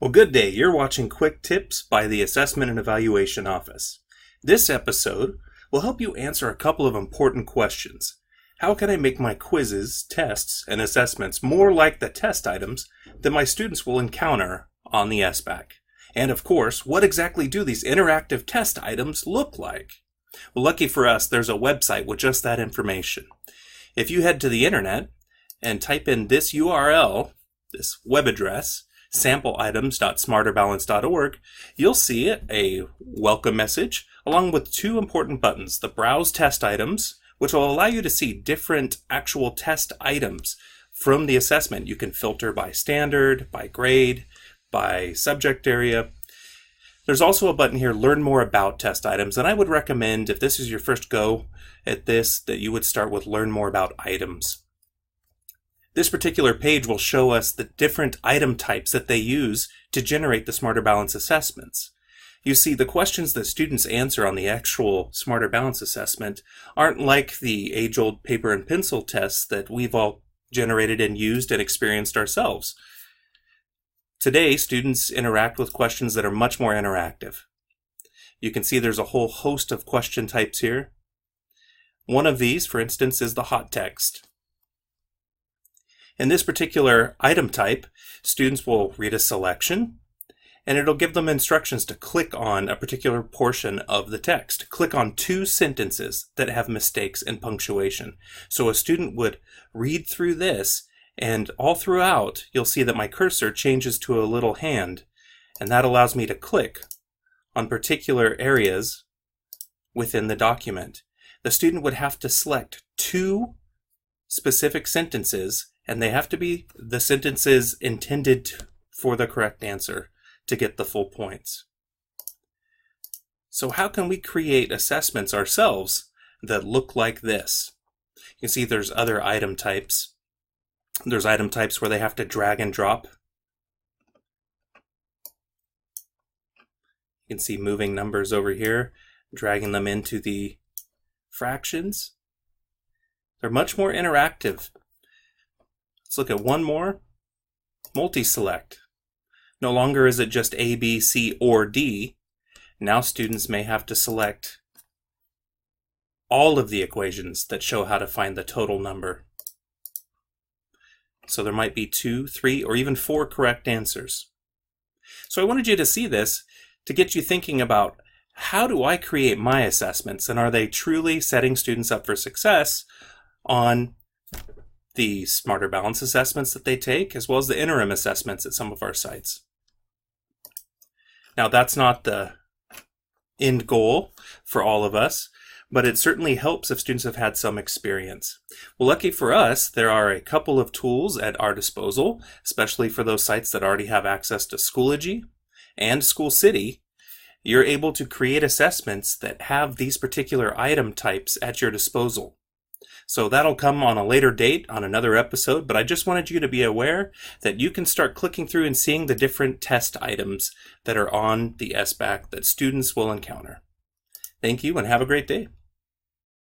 Well, good day. You're watching Quick Tips by the Assessment and Evaluation Office. This episode will help you answer a couple of important questions. How can I make my quizzes, tests, and assessments more like the test items that my students will encounter on the SBAC? And of course, what exactly do these interactive test items look like? Well, lucky for us, there's a website with just that information. If you head to the internet and type in this URL, this web address, sampleitems.smarterbalance.org, you'll see a welcome message along with two important buttons, the Browse Test Items, which will allow you to see different actual test items from the assessment. You can filter by standard, by grade, by subject area. There's also a button here, Learn More About Test Items, and I would recommend, if this is your first go at this, that you would start with Learn More About Items. This particular page will show us the different item types that they use to generate the Smarter Balance assessments. You see, the questions that students answer on the actual Smarter Balance assessment aren't like the age-old paper and pencil tests that we've all generated and used and experienced ourselves. Today, students interact with questions that are much more interactive. You can see there's a whole host of question types here. One of these, for instance, is the hot text. In this particular item type, students will read a selection, and it'll give them instructions to click on a particular portion of the text. Click on two sentences that have mistakes in punctuation. So a student would read through this, and all throughout, you'll see that my cursor changes to a little hand, and that allows me to click on particular areas within the document. The student would have to select two specific sentences, and they have to be the sentences intended for the correct answer to get the full points. So how can we create assessments ourselves that look like this? You can see there's other item types. There's item types where they have to drag and drop. You can see moving numbers over here, dragging them into the fractions. They're much more interactive. Let's look at one more. Multi-select. No longer is it just A, B, C, or D. Now students may have to select all of the equations that show how to find the total number. So there might be 2, 3, or even 4 correct answers. So I wanted you to see this to get you thinking about, how do I create my assessments, and are they truly setting students up for success on the Smarter Balance assessments that they take, as well as the interim assessments at some of our sites. Now, that's not the end goal for all of us, but it certainly helps if students have had some experience. Well, lucky for us, there are a couple of tools at our disposal, especially for those sites that already have access to Schoology and SchoolCity. You're able to create assessments that have these particular item types at your disposal. So that'll come on a later date on another episode, but I just wanted you to be aware that you can start clicking through and seeing the different test items that are on the SBAC that students will encounter. Thank you and have a great day.